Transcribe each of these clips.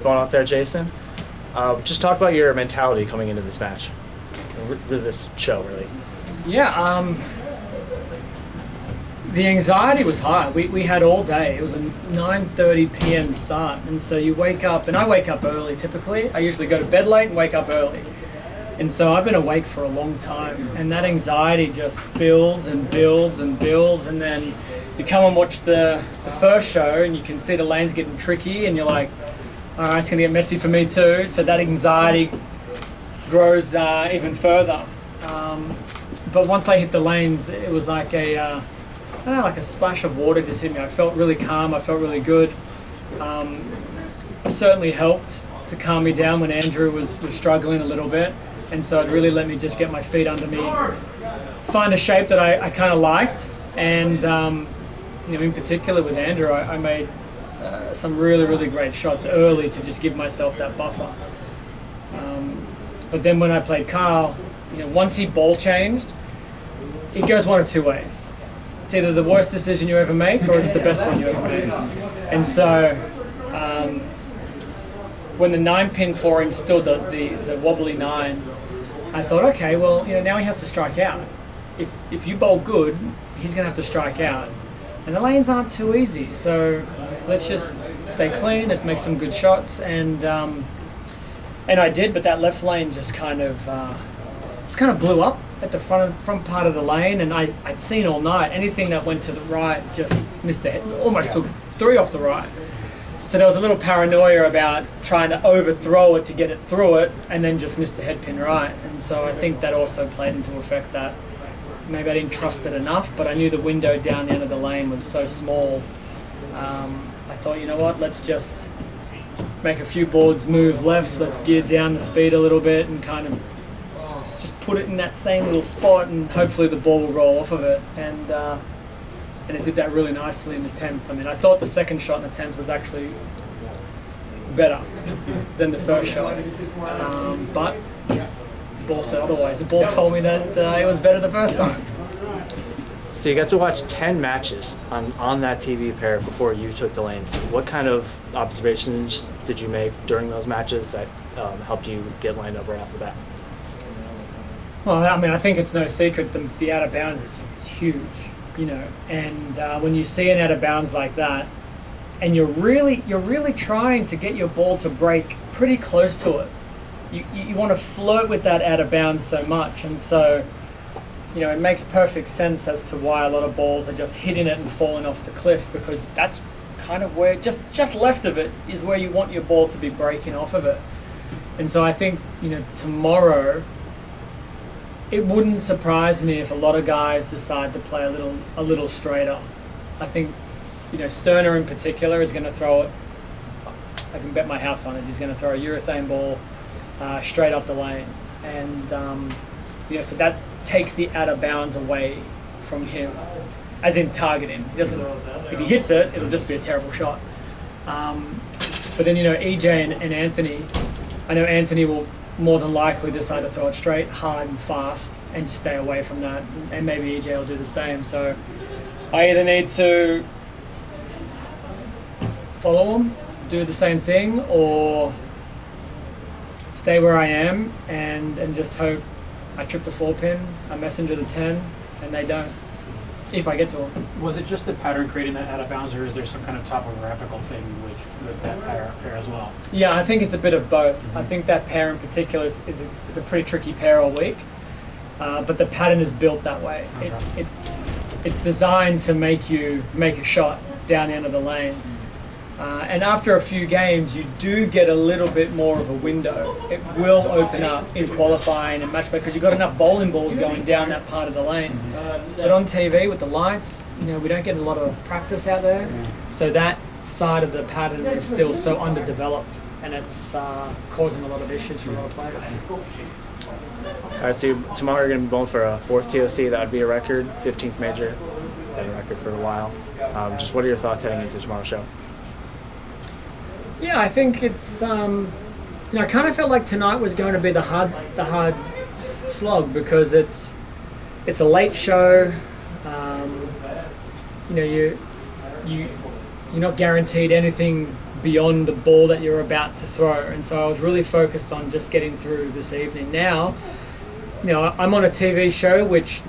Going out there, Jason. Just talk about your mentality coming into this match, this show, really. Yeah, the anxiety was high. We had all day. It was a 9:30 p.m. start, and so you wake up, and I wake up early typically. I usually go to bed late and wake up early. And so I've been awake for a long time, and that anxiety just builds and builds and builds, and then you come and watch the first show, and you can see the lanes getting tricky, and you're like, all right, it's going to get messy for me too. So that anxiety grows even further. But once I hit the lanes, it was like I don't know, like a splash of water just hit me. I felt really calm. I felt really good. Certainly helped to calm me down when Andrew was struggling a little bit. And so it really let me just get my feet under me, find a shape that I kind of liked. And, in particular with Andrew, I made some really, really great shots early to just give myself that buffer. But then when I played Carl, once he ball changed, it goes one of two ways. It's either the worst decision you ever make or it's the best one you ever make. And so when the 9-pin for him stood the wobbly 9, I thought, okay, well, now he has to strike out. If you bowl good, he's going to have to strike out. And the lanes aren't too easy, so let's just stay clean, let's make some good shots. And I did, but that left lane just kind of blew up at the front part of the lane, and I'd seen all night, anything that went to the right just missed the head, almost took 3 off the right. So there was a little paranoia about trying to overthrow it to get it through it, and then just missed the head pin right. And so I think that also played into effect that maybe I didn't trust it enough, but I knew the window down the end of the lane was so small. I thought, you know what, let's just make a few boards move left, let's gear down the speed a little bit and kind of just put it in that same little spot, and hopefully the ball will roll off of it. And it did that really nicely in the 10th. I mean, I thought the second shot in the 10th was actually better than the first shot. But the ball said otherwise. The ball told me that it was better the first time. So you got to watch 10 matches on that TV pair before you took the lanes. What kind of observations did you make during those matches that helped you get lined up right off the bat? Well, I mean, I think it's no secret the out of bounds is huge, and when you see an out of bounds like that, and you're really trying to get your ball to break pretty close to it, you want to flirt with that out of bounds so much, and so it makes perfect sense as to why a lot of balls are just hitting it and falling off the cliff, because that's kind of where just left of it is where you want your ball to be breaking off of it. And so I think tomorrow, it wouldn't surprise me if a lot of guys decide to play a little straighter. I think, Sterner in particular is going to throw it. I can bet my house on it. He's going to throw a urethane ball straight up the lane, and so that takes the out of bounds away from him, as in targeting. He doesn't. If he hits it, it'll just be a terrible shot. But then EJ and Anthony. I know Anthony will more than likely decide to throw it straight, hard and fast, and just stay away from that. And maybe EJ will do the same. So I either need to follow him, do the same thing, or stay where I am and just hope I trip the 4-pin, I messenger the 10, and they don't, if I get to them. Was it just the pattern creating that out of bounds, or is there some kind of topographical thing with that pair as well? Yeah, I think it's a bit of both. Mm-hmm. I think that pair in particular is a pretty tricky pair all week, but the pattern is built that way. Okay. It's designed to make you make a shot down the end of the lane. And after a few games, you do get a little bit more of a window. It will open up in qualifying and match play because you've got enough bowling balls going down that part of the lane. But on TV with the lights, we don't get a lot of practice out there. So that side of the pattern is still so underdeveloped, and it's causing a lot of issues for a lot of players. All right, so tomorrow you're going to be bowling for a 4th TOC. That would be a record, 15th major. Had a record for a while. Just what are your thoughts heading into tomorrow's show? Yeah, I think it's. I kind of felt like tonight was going to be the hard slog because it's a late show. You're not guaranteed anything beyond the ball that you're about to throw. And so I was really focused on just getting through this evening. Now, I'm on a TV show which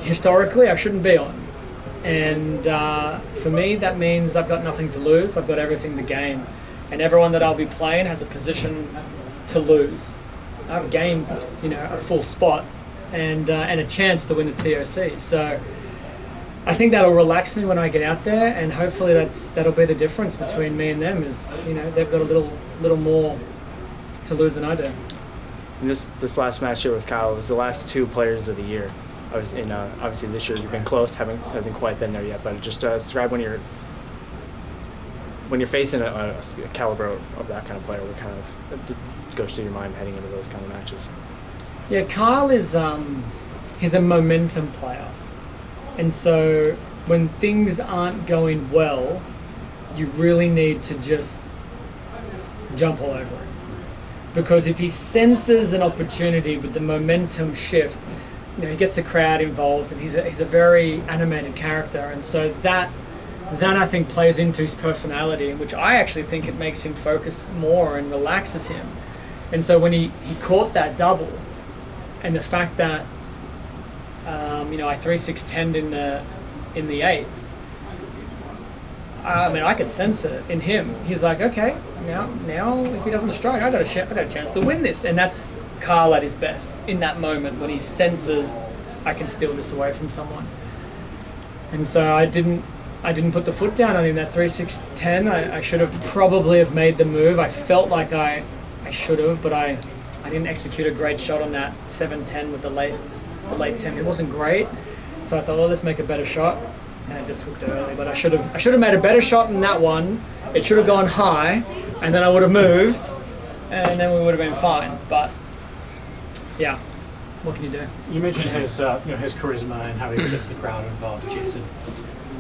historically I shouldn't be on. And for me, that means I've got nothing to lose. I've got everything to gain. And everyone that I'll be playing has a position to lose. I've gained, a full spot and a chance to win the TOC. So I think that'll relax me when I get out there, and hopefully that'll be the difference between me and them. Is they've got a little more to lose than I do. And this last match here with Kyle was the last 2 players of the year. Obviously this year you've been close, hasn't quite been there yet. But just describe when you're facing a caliber of that kind of player, what kind of goes through your mind heading into those kind of matches? Yeah, Kyle is he's a momentum player, and so when things aren't going well, you really need to just jump all over it. Because if he senses an opportunity with the momentum shift, he gets the crowd involved, and he's a very animated character, and so that I think plays into his personality, which I actually think it makes him focus more and relaxes him. And so when he caught that double, and the fact that I 3-6-10'd in the 8th, I could sense it in him. He's like, okay, now if he doesn't strike, I got a chance to win this. And that's Carl at his best in that moment when he senses I can steal this away from someone. And so I didn't put the foot down on him that 3-6-10. I should have probably have made the move. I felt like I should have, but I didn't execute a great shot on that 7-10 with the late 10. It wasn't great, so I thought, well, let's make a better shot, and I just hooked it early. But I should have made a better shot than that one. It should have gone high, and then I would have moved, and then we would have been fine. But yeah, what can you do? You mentioned his charisma and how he gets the crowd involved, Jason.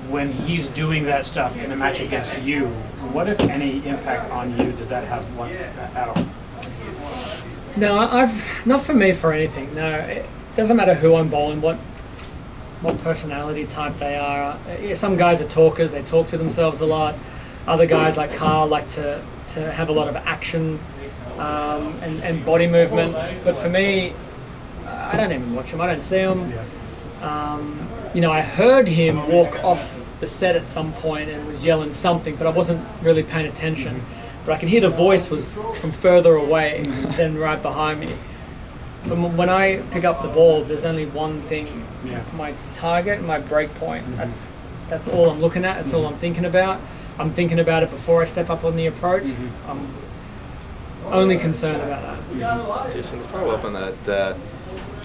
When he's doing that stuff in a match against you, what, if any, impact on you does that have at all? No, not for me for anything. No, it doesn't matter who I'm bowling, what personality type they are. Some guys are talkers; they talk to themselves a lot. Other guys like Carl like to have a lot of action and body movement. But for me, I don't even watch him. I don't see him. I heard him walk off the set at some point and was yelling something, but I wasn't really paying attention. But I could hear the voice was from further away than right behind me. But when I pick up the ball, there's only one thing. Yeah. It's my target and my break point. That's all I'm looking at. That's all I'm thinking about. I'm thinking about it before I step up on the approach. I'm only concerned about that. Jason, to follow up on that,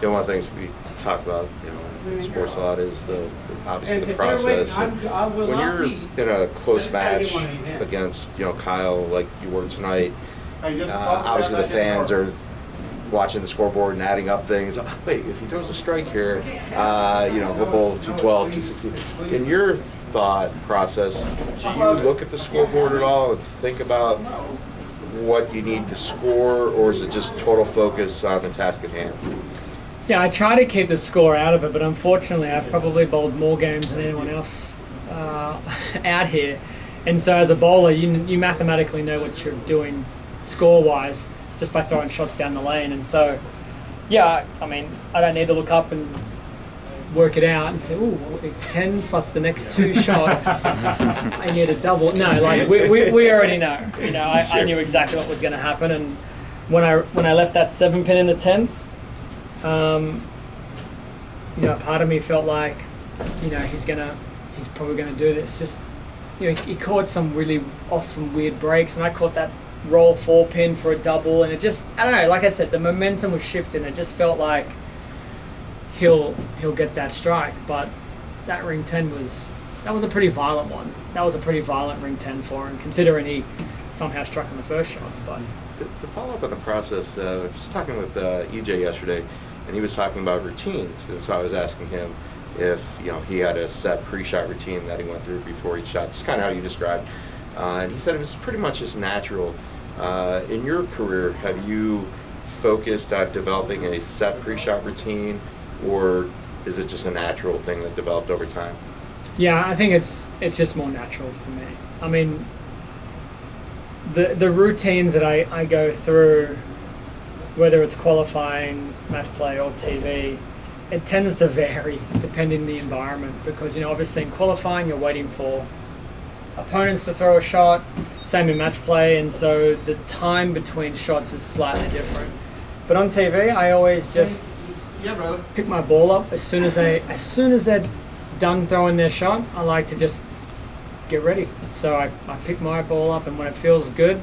one of the things we talk about, in sports a lot is obviously the process. And when you're in a close match against, Kyle, like you were tonight, obviously the fans are watching the scoreboard and adding up things. Oh, wait, if he throws a strike here, we'll bowl 212, 216. In your thought process, do you look at the scoreboard at all and think about what you need to score, or is it just total focus on the task at hand? Yeah, I try to keep the score out of it, but unfortunately I've probably bowled more games than anyone else out here. And so as a bowler, you mathematically know what you're doing score-wise just by throwing shots down the lane. And so, yeah, I don't need to look up and work it out and say, ooh, 10 plus the next 2 shots, I need a double. No, we already know. I knew exactly what was going to happen. And when I left that 7-pin in the 10th, part of me felt like, he's probably gonna do this. Just, he caught some really off and weird breaks, and I caught that roll 4-pin for a double, and it just, I don't know. Like I said, the momentum was shifting. It just felt like he'll get that strike. But that ring 10 was a pretty violent one. That was a pretty violent ring 10 for him, considering he somehow struck on the first shot. But to follow up on the process, I was talking with EJ yesterday, and he was talking about routines. And so I was asking him if he had a set pre-shot routine that he went through before each shot, just kind of how you described. And he said it was pretty much just natural. In your career, have you focused on developing a set pre-shot routine, or is it just a natural thing that developed over time? Yeah, I think it's just more natural for me. the routines that I go through, whether it's qualifying, match play, or TV, it tends to vary depending on the environment, because obviously in qualifying you're waiting for opponents to throw a shot, same in match play, and so the time between shots is slightly different. But on TV, I always just pick my ball up as soon as they're done throwing their shot. I like to just get ready. So I pick my ball up, and when it feels good,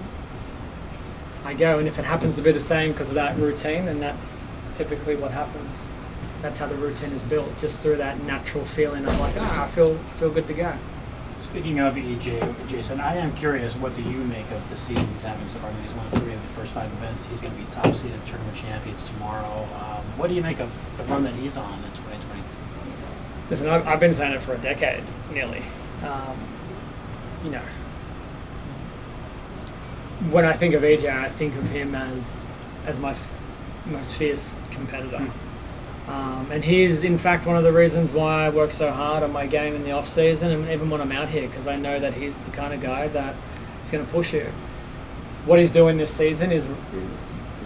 I go. And if it happens to be the same because of that routine, then that's typically what happens. That's how the routine is built, just through that natural feeling of like, I feel good to go. Speaking of EJ, Jason, I am curious, what do you make of the season he's having so far? He's won 3 of the first 5 events. He's going to be top seed of tournament champions tomorrow. What do you make of the run that he's on in 2023? Listen, I've been saying it for a decade, nearly. When I think of EJ, I think of him as my most fierce competitor. And he's, in fact, one of the reasons why I work so hard on my game in the off season, and even when I'm out here, because I know that he's the kind of guy that is going to push you. What he's doing this season is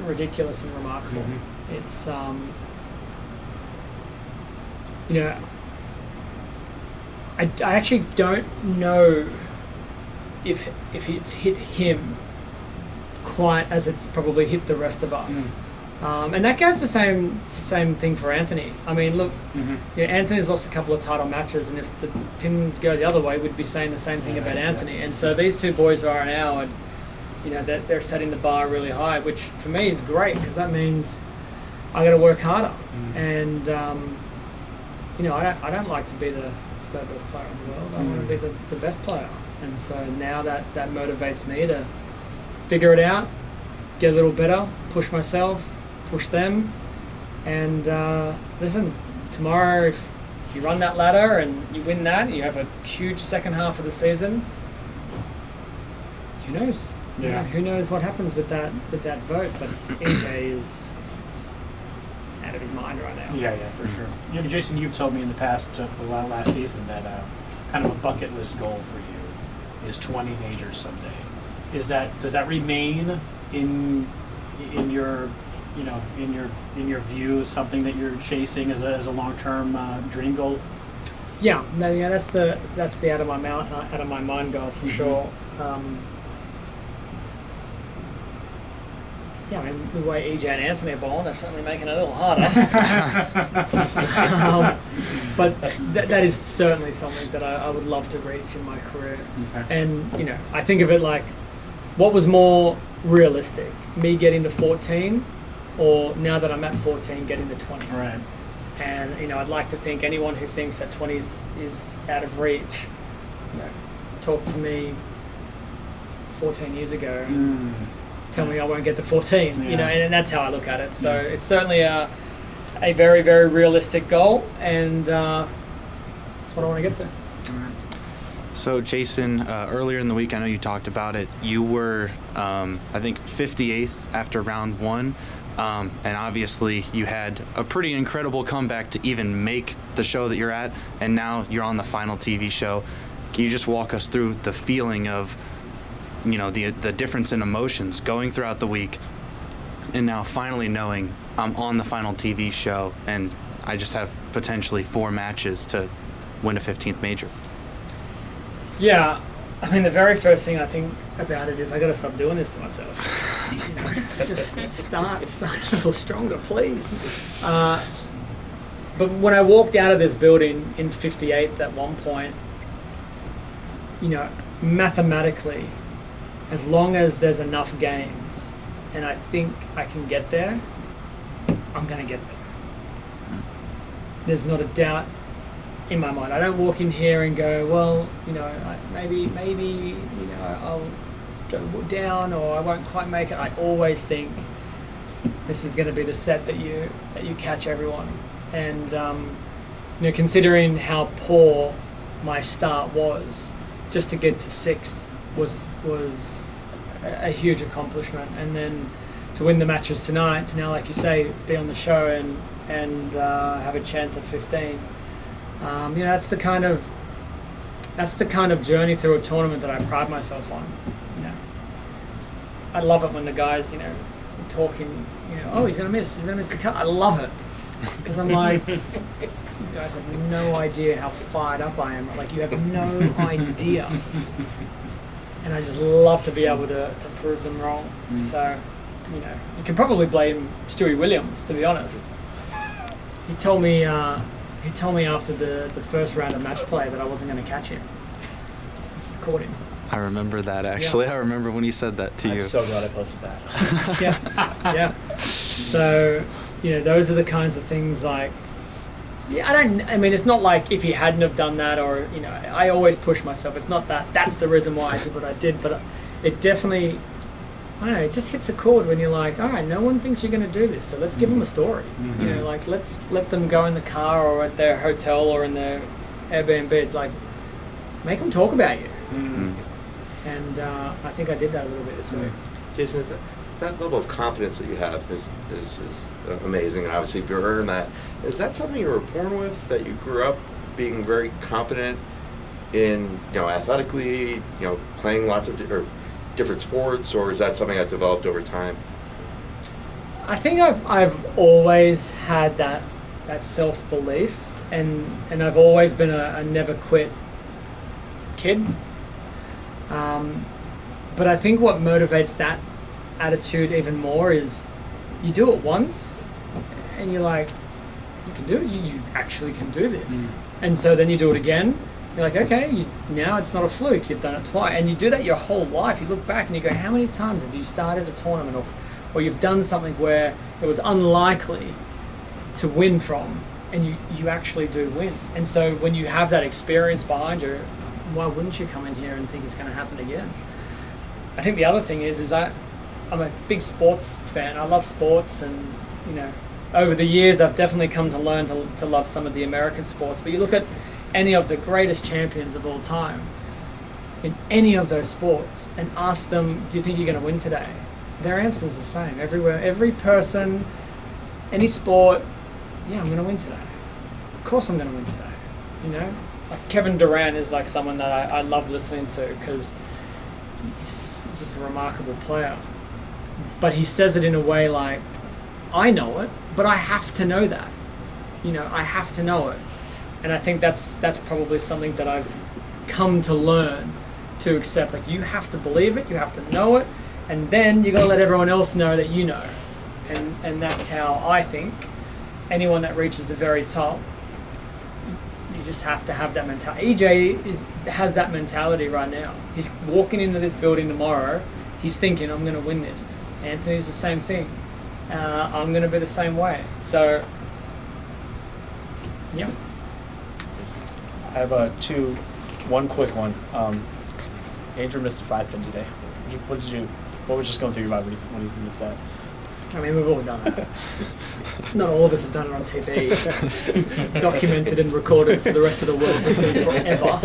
ridiculous and remarkable. Mm-hmm. It's I actually don't know if it's hit him quite as it's probably hit the rest of us. And that goes the same thing for Anthony. I mean, look, Anthony's lost a couple of title matches, and if the pins go the other way, we'd be saying the same thing about Anthony. And so these two boys are now, and they're setting the bar really high, which for me is great, because that means I got to work harder. And I don't like to be the third best player in the world. I want to be the best player. And so now that motivates me to figure it out, get a little better, push myself, push them, and listen, tomorrow if you run that ladder and you win that, you have a huge second half of the season. Who knows? Yeah. Who knows what happens with that vote? But EJ is it's out of his mind right now. Yeah, for sure. Jason, you've told me in the past, last season, that kind of a bucket list goal for you is 20 majors someday. Does that remain in your view, something that you're chasing as a long-term dream goal? Yeah, that's the out of my mind goal for sure. I mean, the way EJ and Anthony are bowling, they're certainly making it a little harder. But that is certainly something that I would love to reach in my career. Okay. And I think of it like, what was more realistic, me getting to 14, or now that I'm at 14, getting to 20? Right. And I'd like to think anyone who thinks that 20 is out of reach, talk to me 14 years ago and tell me I won't get to 14. And that's how I look at it. So it's certainly a very, very realistic goal, and that's what I want to get to. So, Jason, earlier in the week, I know you talked about it. You were, I think, 58th after round 1. And obviously, you had a pretty incredible comeback to even make the show that you're at. And now you're on the final TV show. Can you just walk us through the feeling of, the difference in emotions going throughout the week, and now finally knowing I'm on the final TV show and I just have potentially 4 matches to win a 15th major? Yeah, I mean, the very first thing I think about it is I got to stop doing this to myself. Just start a little stronger, please. But when I walked out of this building in 58th at one point, mathematically, as long as there's enough games and I think I can get there, I'm going to get there. There's not a doubt in my mind. I don't walk in here and go, well, maybe I'll go down, or I won't quite make it. I always think this is going to be the set that you catch everyone. And considering how poor my start was, just to get to 6th was a huge accomplishment. And then to win the matches tonight, to now, like you say, be on the show and have a chance at 15. That's the kind of journey through a tournament that I pride myself on. I love it when the guys, you know, talking, you know, oh, he's gonna miss the cut. I love it because I'm like, you guys have no idea how fired up I am. Like, you have no idea. And I just love to be able to prove them wrong. So, you know, you can probably blame Stewie Williams, to be honest. He told me after the first round of match play that I wasn't going to catch him. Caught him. I remember that, actually. Yeah. I remember when he said that to you. I'm so glad I posted that. Yeah. So, you know, those are the kinds of things like, yeah, I mean, it's not like if he hadn't have done that, or, you know, I always push myself. It's not that's the reason why I did what I did, but it definitely, I don't know, it just hits a chord when you're like, all right, no one thinks you're going to do this, so let's give them a story. Mm-hmm. You know, like, let's let them go in the car or at their hotel or in their Airbnb. It's like, make them talk about you. Mm-hmm. And I think I did that a little bit this week. Jason, is that level of confidence that you have is amazing, and obviously if you're earning that, is that something you were born with, that you grew up being very confident in, you know, athletically, you know, playing lots of different sports, or is that something that developed over time? I think I've always had that self-belief, and I've always been a never quit kid. But I think what motivates that attitude even more is you do it once and you're like, you can do it, you actually can do this. And so then you do it again, you're like, okay, now it's not a fluke, you've done it twice. And you do that your whole life. You look back and you go, how many times have you started a tournament or you've done something where it was unlikely to win from, and you actually do win. And so when you have that experience behind you, why wouldn't you come in here and think it's going to happen again? I think the other thing is I'm a big sports fan. I love sports, and, you know, over the years I've definitely come to learn to love some of the American sports. But you look at any of the greatest champions of all time in any of those sports and ask them, do you think you're going to win today? Their answer is the same everywhere. Every person, any sport, yeah, I'm going to win today. Of course I'm going to win today. You know, like Kevin Durant is like someone that I love listening to because he's just a remarkable player. But he says it in a way like, I know it, but I have to know that. You know, I have to know it. And I think that's probably something that I've come to learn to accept. Like, you have to believe it, you have to know it, and then you got to let everyone else know that you know. And that's how I think anyone that reaches the very top, you just have to have that mentality. EJ has that mentality right now. He's walking into this building tomorrow, he's thinking, I'm going to win this. Anthony's the same thing. I'm going to be the same way. So, yeah. I have one quick one. Andrew missed a 5-pin today. What was just going through your mind when you missed that? I mean, we've all done that. Not all of us have done it on TV, documented and recorded for the rest of the world to see forever.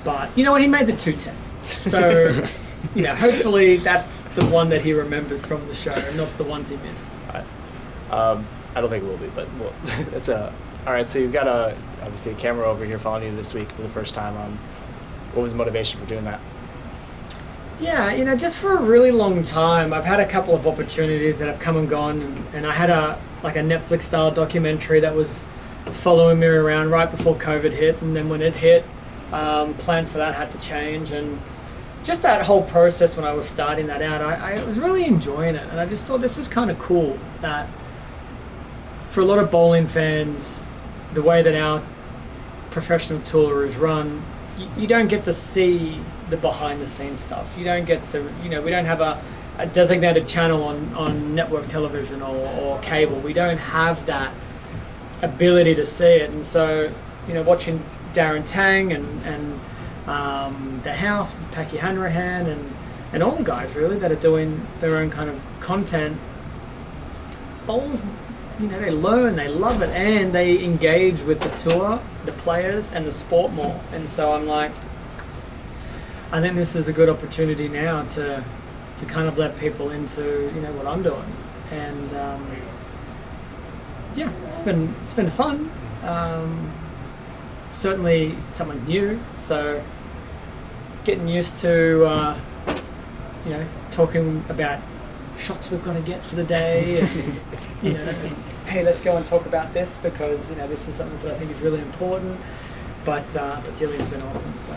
But you know what? He made the 210. So, you know, hopefully that's the one that he remembers from the show, not the ones he missed. I don't think it will be, but it's all right. So you've got obviously a camera over here following you this week for the first time. What was the motivation for doing that? Yeah, you know, just for a really long time, I've had a couple of opportunities that have come and gone, and I had a Netflix style documentary that was following me around right before COVID hit, and then when it hit, plans for that had to change, and just that whole process when I was starting that out, I was really enjoying it, and I just thought this was kind of cool that for a lot of bowling fans, the way that our professional tour is run, you don't get to see the behind the scenes stuff. You don't get to, you know, we don't have a designated channel on network television or cable. We don't have that ability to see it. And so, you know, watching Darren Tang and The House, Paki Hanrahan and all the guys really that are doing their own kind of content, bowls, you know, they learn, they love it, and they engage with the tour, the players, and the sport more. And so I'm like, I think this is a good opportunity now to kind of let people into, you know, what I'm doing. And yeah, it's been fun. Certainly something new. So getting used to, talking about shots we've got to get for the day. And, hey, let's go and talk about this because this is something that I think is really important. But Jillian's been awesome. So,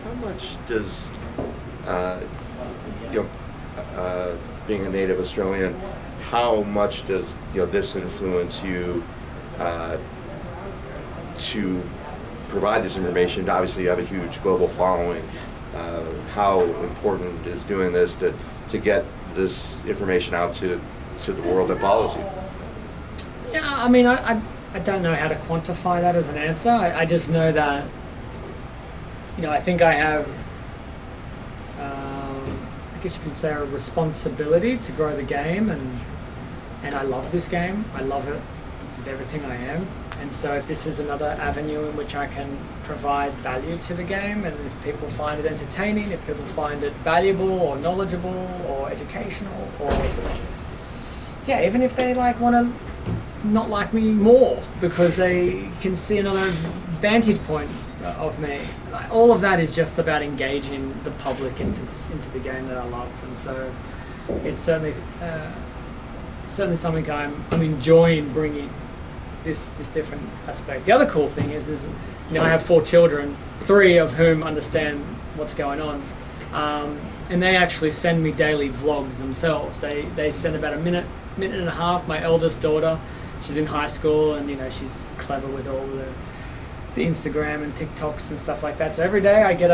how much does being a native Australian, how much does this influence you to provide this information? Obviously, you have a huge global following. How important is doing this to get this information out to the world that follows you? Yeah, I mean, I don't know how to quantify that as an answer. I just know that, I think I have, I guess you can say, a responsibility to grow the game, and I love this game. I love it with everything I am. And so if this is another avenue in which I can provide value to the game, and if people find it entertaining, if people find it valuable or knowledgeable or educational, or even if they want to not like me more because they can see another vantage point of me, all of that is just about engaging the public into the game that I love. And so it's certainly something I'm enjoying bringing this different aspect. The other cool thing is I have 4 children, 3 of whom understand what's going on, and they actually send me daily vlogs themselves. They send about a minute and a half. My eldest daughter, she's in high school, and she's clever with all the Instagram and TikToks and stuff like that. So every day I get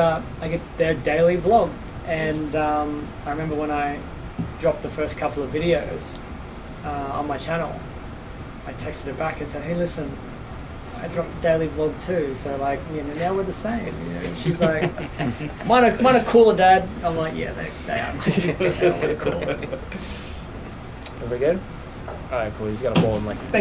their daily vlog, and I remember when I dropped the first couple of videos on my channel, I texted her back and said, "Hey, listen, I dropped a daily vlog too, so now we're the same." She's like, "Mine are cooler, Dad." I'm like, "Yeah, they are cool. They are cool." Are we good? All right, cool. He's got a bowl and thanks.